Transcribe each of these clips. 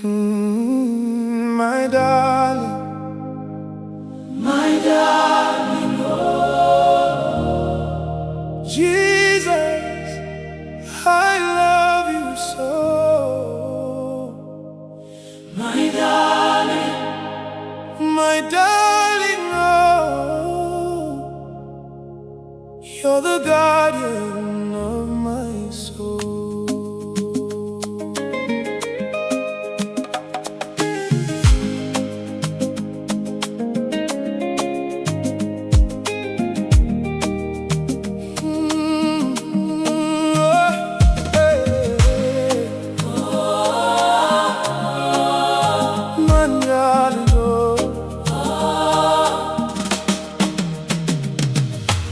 My darling, oh, Jesus, I love you so. My darling, oh, you're the guardian of my soul.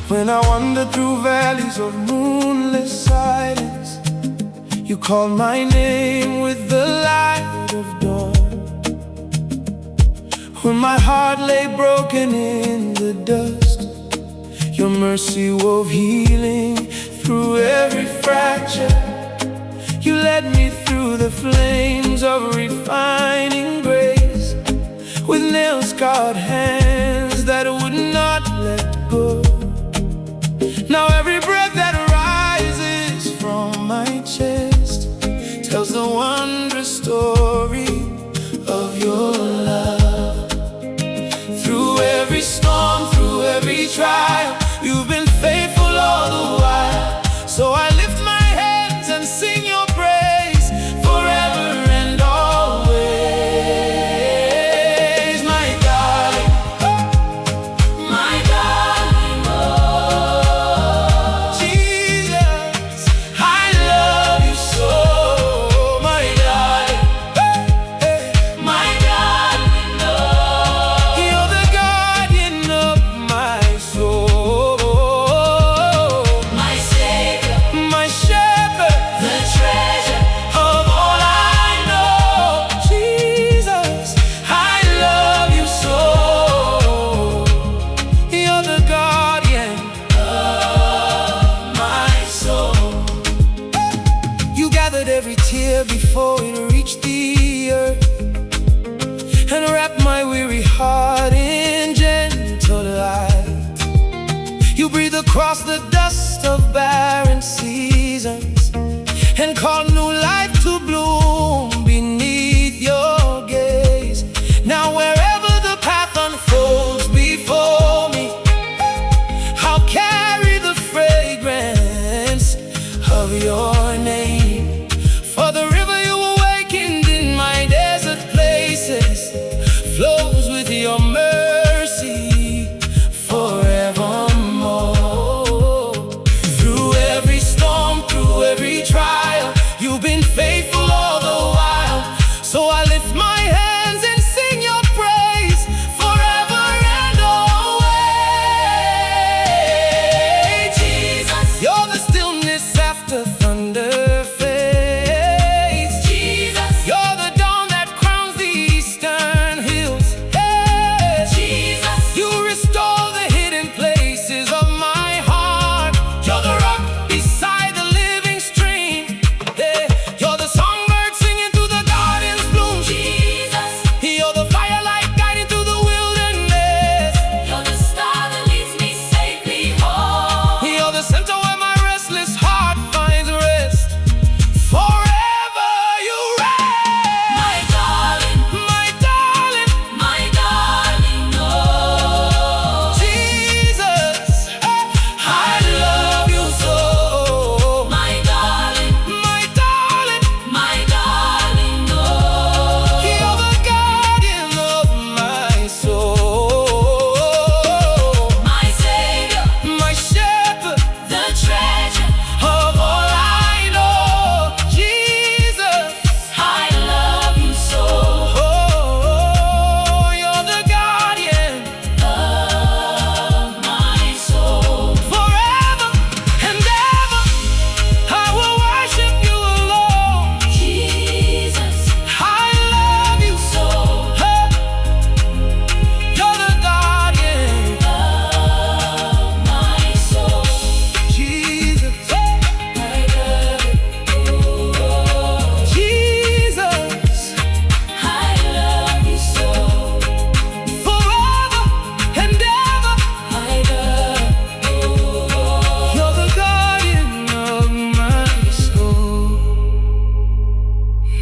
When I wander through valleys of moonless silence, you called my name with the light of dawn. When my heart lay broken in the dust, your mercy wove healing through every fracture. You led me through the flames of refining grace, with nail-scarred hands that would not let go. Now every breath that rises from my chest tells the wondrous story of your love. Through every storm, through every trial, you've been faithful all the while. So I lift my hands and sing your praise forever and always. My darling, my darling, oh, Jesus, I love you so. My darling, my darling, oh, you're the guardian of my soul. my Savior, My shepherd, the treasure of all I know. Jesus, I love you so. You're the guardian of my soul. You gathered every tear before it reached the earth, and wrapped my weary heart in gentle light. You breathe across the dust of barren seasons, and called new life to bloom beneath your gaze. Now wherever the path unfolds before me, I'll carry the fragrance of your name. For the river you awakened in my desert places flows with your mercy forevermore. Through every storm, through every trial, you've been faithful all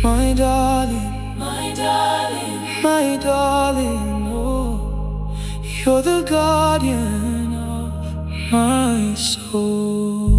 my darling, my darling, my darling. Oh, you're the guardian of my soul.